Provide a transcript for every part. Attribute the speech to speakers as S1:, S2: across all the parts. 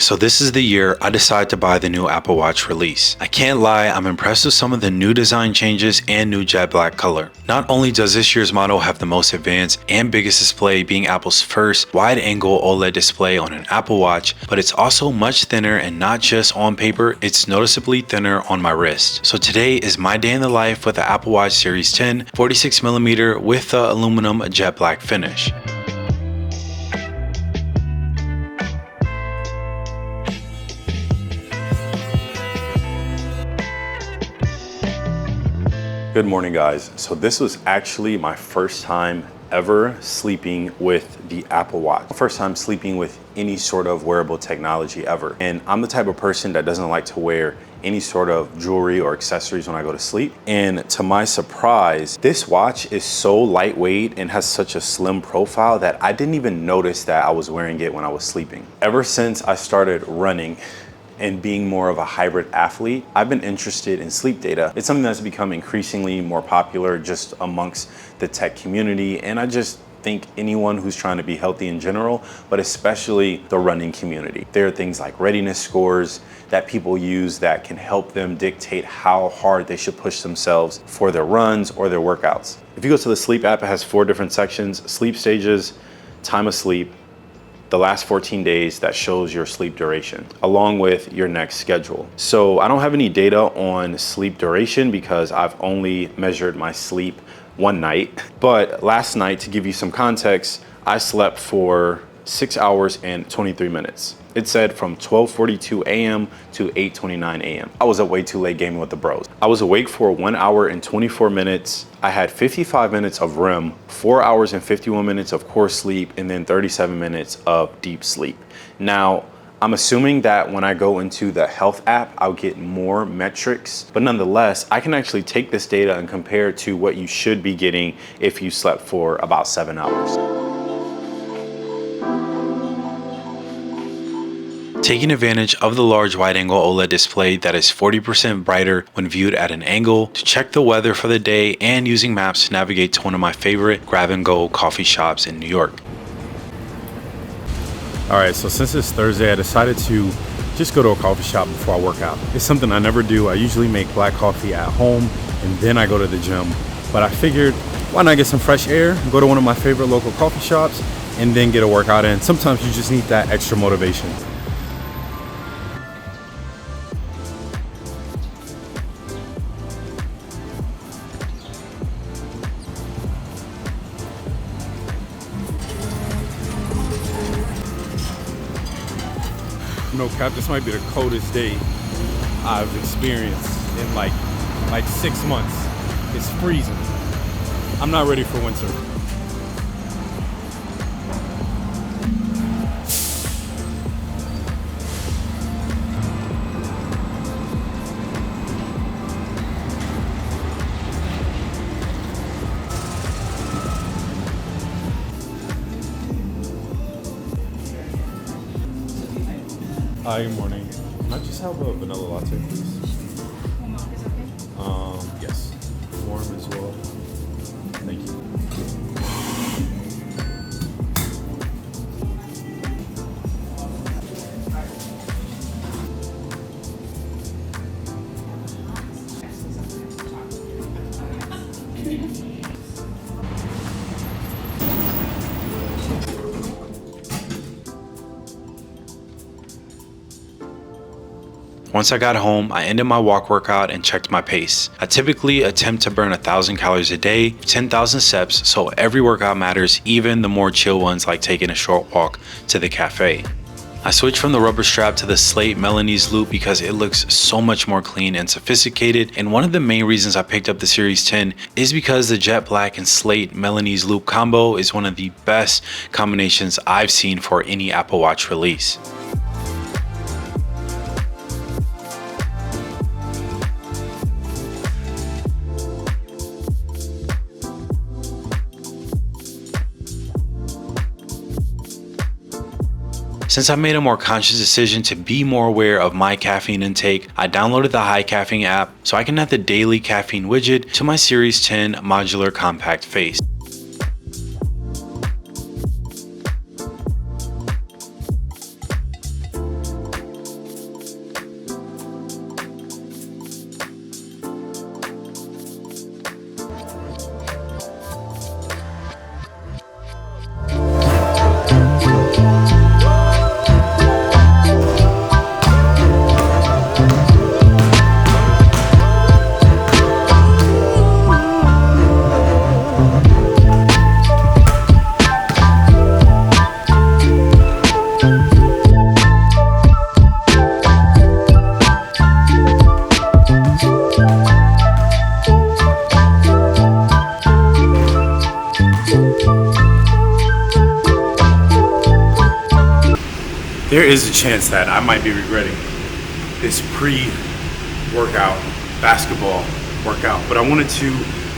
S1: So this is the year I decided to buy the new Apple Watch release. I can't lie, I'm impressed with some of the new design changes and new jet black color. Not only does this year's model have the most advanced and biggest display, being Apple's first wide-angle OLED display on an Apple Watch, but it's also much thinner, and not just on paper, it's noticeably thinner on my wrist. So today is my day in the life with the Apple Watch Series 10 46mm with the aluminum jet black finish.
S2: Good morning, guys. So this was actually my first time ever sleeping with the Apple Watch. First time sleeping with any sort of wearable technology ever. And I'm the type of person that doesn't like to wear any sort of jewelry or accessories when I go to sleep. And to my surprise, this watch is so lightweight and has such a slim profile that I didn't even notice that I was wearing it when I was sleeping. Ever since I started running and being more of a hybrid athlete, I've been interested in sleep data. It's something that's become increasingly more popular just amongst the tech community, and I just think anyone who's trying to be healthy in general, but especially the running community. There are things like readiness scores that people use that can help them dictate how hard they should push themselves for their runs or their workouts. If you go to the sleep app, it has 4 different sections: sleep stages, time of sleep, the last 14 days that shows your sleep duration, along with your next schedule. So I don't have any data on sleep duration because I've only measured my sleep one night. But last night, to give you some context, I slept for 6 hours and 23 minutes. It said from 12:42 a.m. to 8:29 a.m. I was up way too late gaming with the bros. I was awake for 1 hour and 24 minutes. I had 55 minutes of REM, 4 hours and 51 minutes of core sleep, and then 37 minutes of deep sleep. Now, I'm assuming that when I go into the health app, I'll get more metrics, but nonetheless, I can actually take this data and compare it to what you should be getting if you slept for about 7 hours.
S1: Taking advantage of the large wide-angle OLED display that is 40% brighter when viewed at an angle, to check the weather for the day, and using maps to navigate to one of my favorite grab-and-go coffee shops in New York.
S3: All right, so since it's Thursday, I decided to just go to a coffee shop before I work out. It's something I never do. I usually make black coffee at home and then I go to the gym. But I figured, why not get some fresh air, go to one of my favorite local coffee shops, and then get a workout in. Sometimes you just need that extra motivation. No cap, this might be the coldest day I've experienced in like 6 months. It's freezing. I'm not ready for winter. Hi, good morning. Can I just have a vanilla latte, please? Yes. Warm as well. Thank you.
S1: Once I got home, I ended my walk workout and checked my pace. I typically attempt to burn 1,000 calories a day, 10,000 steps, so every workout matters, even the more chill ones like taking a short walk to the cafe. I switched from the rubber strap to the slate Milanese loop because it looks so much more clean and sophisticated, and one of the main reasons I picked up the Series 10 is because the jet black and slate Milanese loop combo is one of the best combinations I've seen for any Apple Watch release. Since I made a more conscious decision to be more aware of my caffeine intake, I downloaded the High Caffeine app so I can add the daily caffeine widget to my Series 10 modular compact face.
S3: there is a chance that I might be regretting this pre-workout basketball workout, but I wanted to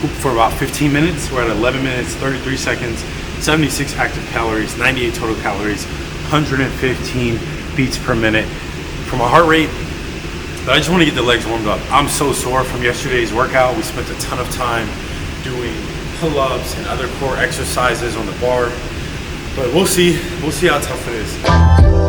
S3: hoop for about 15 minutes. We're at 11 minutes, 33 seconds, 76 active calories, 98 total calories, 115 beats per minute for my heart rate. But I just want to get the legs warmed up. I'm so sore from yesterday's workout. We spent a ton of time doing pull-ups and other core exercises on the bar, but we'll see how tough it is.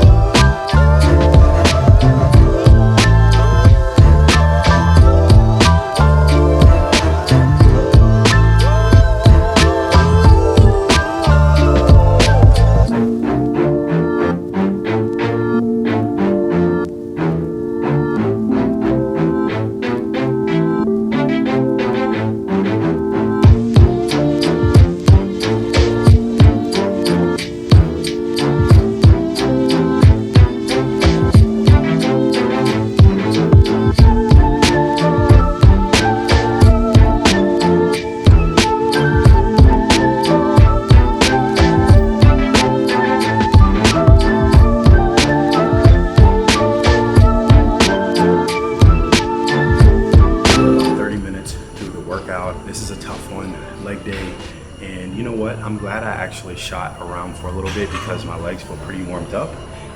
S3: 30 minutes through the workout. This is a tough one, leg day. And you know what? I'm glad I actually shot around for a little bit because my legs feel pretty warmed up.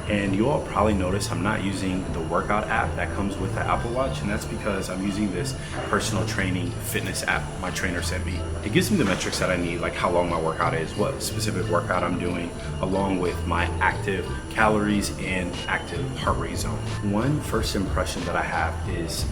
S3: And you all probably notice I'm not using the workout app that comes with the Apple Watch, and that's because I'm using this personal training fitness app my trainer sent me. It gives me the metrics that I need, like how long my workout is, what specific workout I'm doing, along with my active calories and active heart rate zone. One first impression that I have is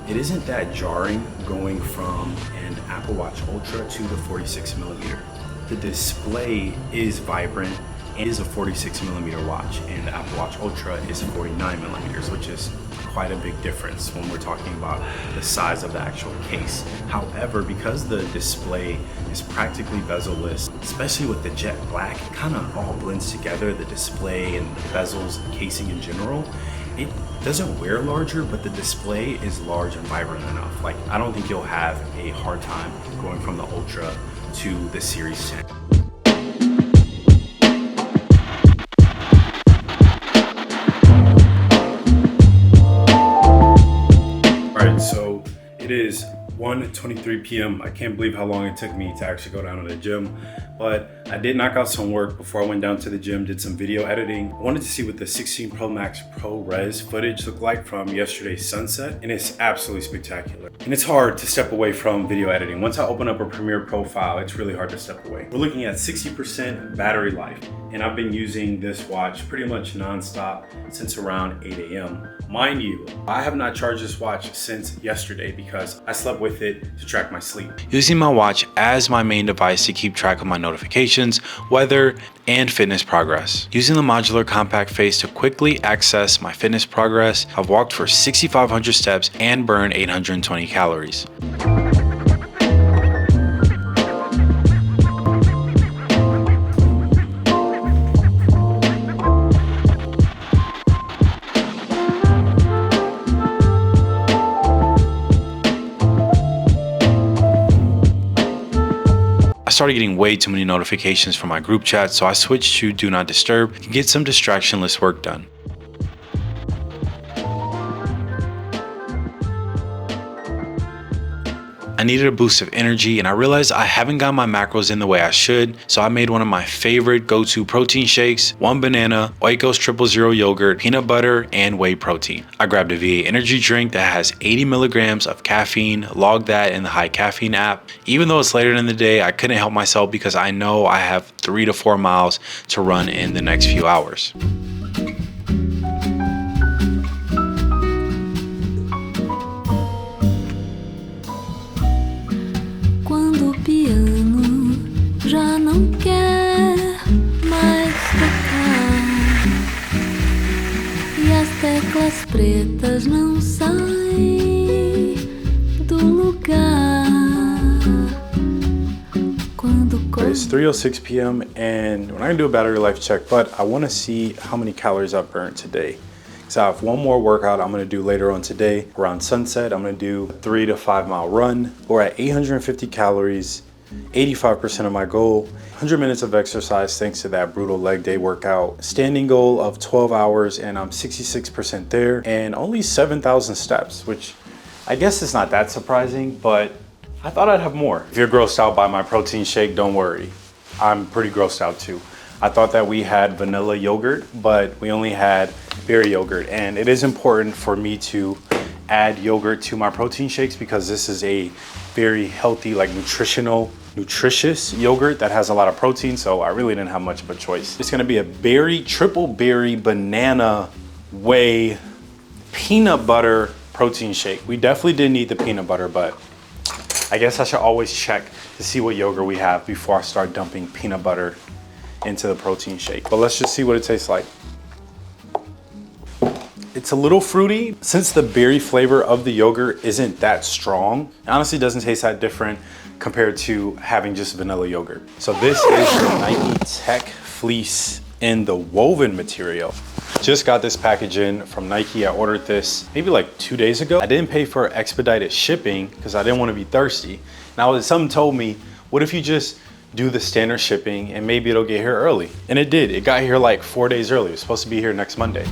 S3: it isn't that jarring going from an Apple Watch Ultra to the 46 millimeter. The display is vibrant. It is a 46 millimeter watch, and the Apple Watch Ultra is 49 millimeters, which is quite a big difference when we're talking about the size of the actual case. However, because the display is practically bezel-less, especially with the jet black, it kind of all blends together, the display and the bezels and casing in general. It doesn't wear larger, but the display is large and vibrant enough. Like, I don't think you'll have a hard time going from the Ultra to the Series 10. So it is 1:23 p.m. I can't believe how long it took me to actually go down to the gym, but I did knock out some work before I went down to the gym, did some video editing. I wanted to see what the 16 Pro Max Pro Res footage looked like from yesterday's sunset, and it's absolutely spectacular. And it's hard to step away from video editing. Once I open up a Premiere profile, it's really hard to step away. We're looking at 60% battery life, and I've been using this watch pretty much nonstop since around 8 a.m. Mind you, I have not charged this watch since yesterday because I slept with it to track my sleep.
S1: Using my watch as my main device to keep track of my notifications, weather, and fitness progress. Using the modular compact face to quickly access my fitness progress, I've walked for 6,500 steps and burned 820 calories. I started getting way too many notifications from my group chat, so I switched to Do Not Disturb to get some distractionless work done. I needed a boost of energy, and I realized I haven't got my macros in the way I should, so I made one of my favorite go-to protein shakes: 1 banana, Oikos 000 yogurt, peanut butter, and whey protein. I grabbed a VA energy drink that has 80 milligrams of caffeine, logged that in the high caffeine app. Even though it's later in the day, I couldn't help myself because I know I have 3 to 4 miles to run in the next few hours.
S4: Já não quer mais tocar e as teclas pretas não saem do lugar.
S2: It's 3:06 p.m. and we're not gonna do a battery life check, but I want to see how many calories I've burned today. So I have one more workout I'm gonna do later on today. Around sunset, I'm gonna do a 3 to 5 mile run. We're at 850 calories, 85% of my goal. 100 minutes of exercise thanks to that brutal leg day workout. Standing goal of 12 hours and I'm 66% there, and only 7,000 steps, which I guess is not that surprising, but I thought I'd have more. If you're grossed out by my protein shake, don't worry. I'm pretty grossed out too. I thought that we had vanilla yogurt, but we only had berry yogurt. And it is important for me to add yogurt to my protein shakes because this is a very healthy, like nutritious yogurt that has a lot of protein. So I really didn't have much of a choice. It's gonna be a triple berry banana whey peanut butter protein shake. We definitely didn't need the peanut butter, but I guess I should always check to see what yogurt we have before I start dumping peanut butter into the protein shake. But let's just see what it tastes like. It's a little fruity. Since the berry flavor of the yogurt isn't that strong, it honestly doesn't taste that different compared to having just vanilla yogurt. So this is the Nike Tech Fleece in the woven material. Just got this package in from Nike. I ordered this maybe like 2 days ago. I didn't pay for expedited shipping because I didn't want to be thirsty. Now something told me, what if you just do the standard shipping and maybe it'll get here early? And it did. It got here like 4 days early. It's supposed to be here next Monday.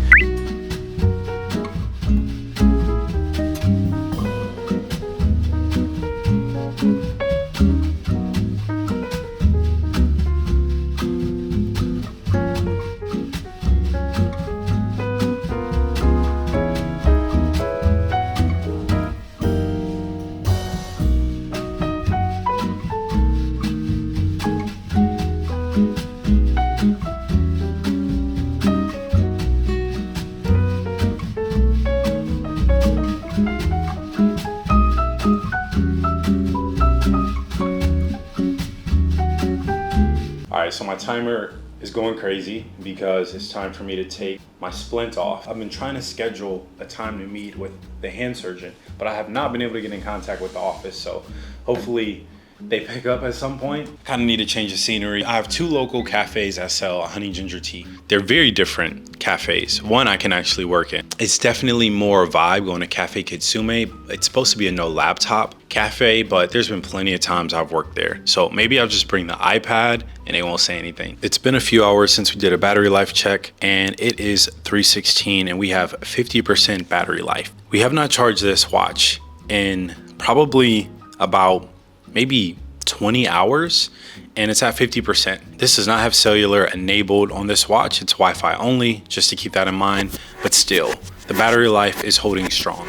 S2: So my timer is going crazy because it's time for me to take my splint off. I've been trying to schedule a time to meet with the hand surgeon, but I have not been able to get in contact with the office. So hopefully they pick up at some point. Kind of need to change the scenery. I have 2 local cafes that sell honey ginger tea. They're very different cafes. One I can actually work in. It's definitely more a vibe going to Cafe Kitsume. It's supposed to be a no laptop cafe, but there's been plenty of times I've worked there. So maybe I'll just bring the iPad and they won't say anything. It's been a few hours since we did a battery life check and it is 3:16 and we have 50% battery life. We have not charged this watch in probably about maybe 20 hours and it's at 50%. This does not have cellular enabled on this watch. It's Wi-Fi only, just to keep that in mind. But still, the battery life is holding strong.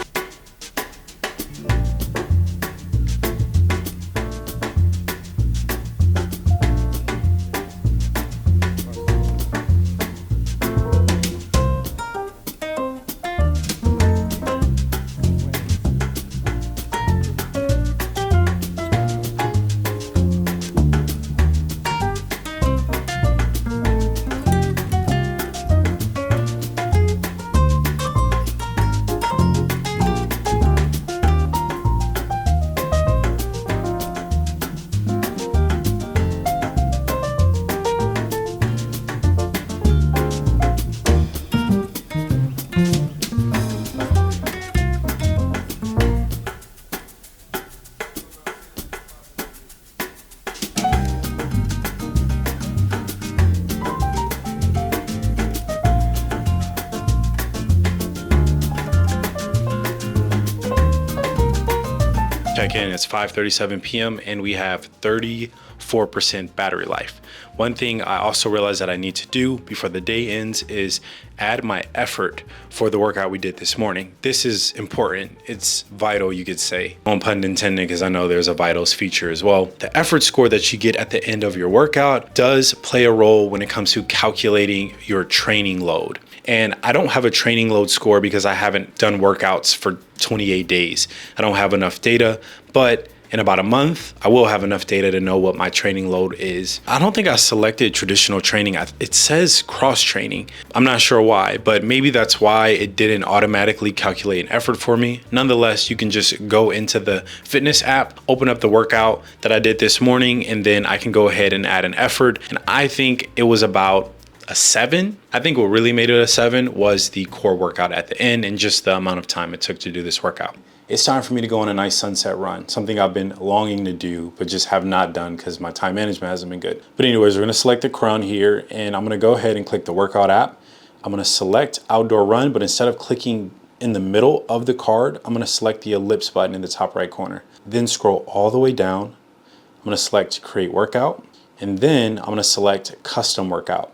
S2: Check in, it's 5:37 p.m. and we have 34% battery life. One thing I also realized that I need to do before the day ends is add my effort for the workout we did this morning. This is important. It's vital, you could say. No pun intended, because I know there's a vitals feature as well. The effort score that you get at the end of your workout does play a role when it comes to calculating your training load. And I don't have a training load score because I haven't done workouts for 28 days. I don't have enough data, but in about a month, I will have enough data to know what my training load is. I don't think I selected traditional training. It says cross training. I'm not sure why, but maybe that's why it didn't automatically calculate an effort for me. Nonetheless, you can just go into the fitness app, open up the workout that I did this morning, and then I can go ahead and add an effort. And I think it was about
S1: a 7. I think what really made it a 7 was the core workout at the end and just the amount of time it took to do this workout. It's time for me to go on a nice sunset run, something I've been longing to do, but just have not done because my time management hasn't been good. But anyways, we're gonna select the crown here and I'm gonna go ahead and click the workout app. I'm gonna select outdoor run, but instead of clicking in the middle of the card, I'm gonna select the ellipse button in the top right corner. Then scroll all the way down. I'm gonna select create workout, and then I'm gonna select custom workout.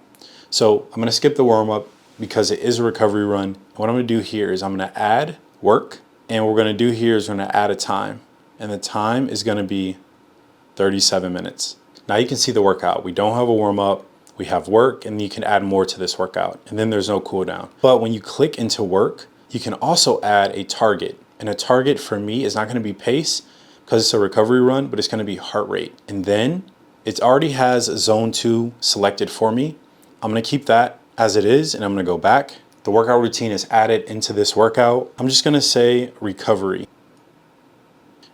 S1: So I'm gonna skip the warm up because it is a recovery run. And what I'm gonna do here is I'm gonna add work. And what we're gonna do here is we're gonna add a time. And the time is gonna be 37 minutes. Now you can see the workout. We don't have a warm up, we have work, and you can add more to this workout. And then there's no cooldown. But when you click into work, you can also add a target. And a target for me is not gonna be pace because it's a recovery run, but it's gonna be heart rate. And then it already has zone 2 selected for me. I'm gonna keep that as it is and I'm gonna go back. The workout routine is added into this workout. I'm just gonna say recovery.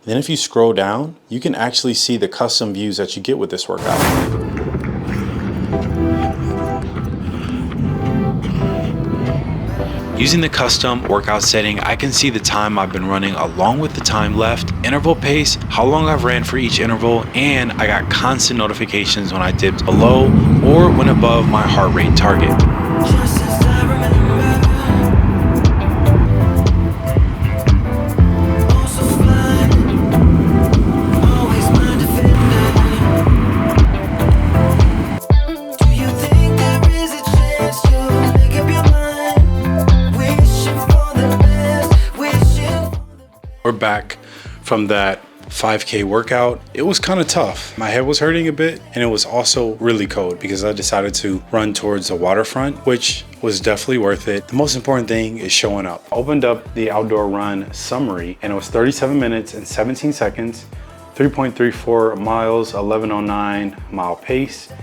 S1: Then if you scroll down, you can actually see the custom views that you get with this workout. Using the custom workout setting, I can see the time I've been running along with the time left, interval pace, how long I've ran for each interval, and I got constant notifications when I dipped below or went above my heart rate target. We're back from that 5K workout. It was kind of tough. My head was hurting a bit and it was also really cold because I decided to run towards the waterfront, which was definitely worth it. The most important thing is showing up. I opened up the outdoor run summary and it was 37 minutes and 17 seconds, 3.34 miles, 1109 mile pace,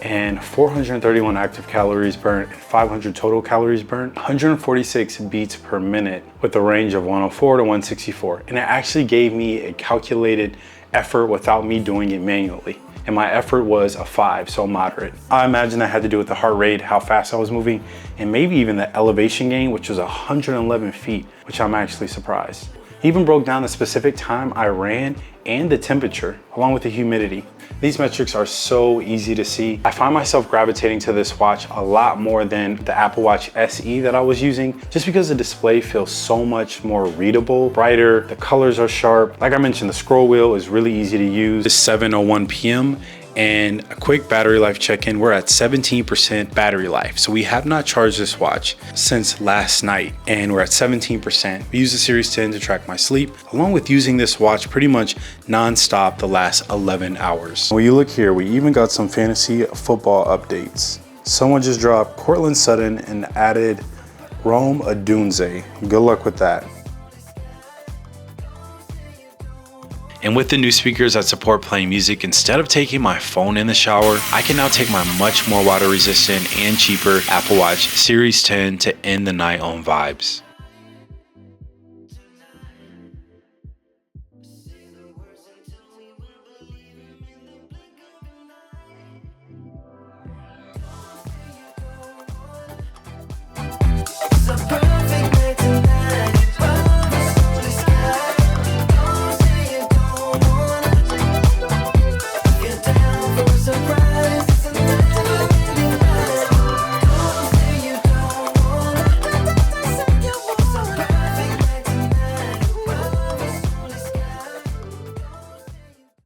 S1: and 431 active calories burnt and 500 total calories burnt, 146 beats per minute with a range of 104 to 164. And it actually gave me a calculated effort without me doing it manually. And my effort was a 5, so moderate. I imagine that had to do with the heart rate, how fast I was moving, and maybe even the elevation gain, which was 111 feet, which I'm actually surprised. He even broke down the specific time I ran and the temperature, along with the humidity. These metrics are so easy to see. I find myself gravitating to this watch a lot more than the Apple Watch SE that I was using, just because the display feels so much more readable, brighter, the colors are sharp. Like I mentioned, the scroll wheel is really easy to use. It's 7:01 p.m. and a quick battery life check-in. We're at 17% battery life. So we have not charged this watch since last night and we're at 17%. We use the Series 10 to track my sleep, along with using this watch pretty much non-stop the last 11 hours. When you look here, we even got some fantasy football updates. Someone just dropped Cortland Sutton and added Rome Odunze. Good luck with that. And with the new speakers that support playing music, instead of taking my phone in the shower, I can now take my much more water resistant and cheaper Apple Watch Series 10 to end the night on vibes.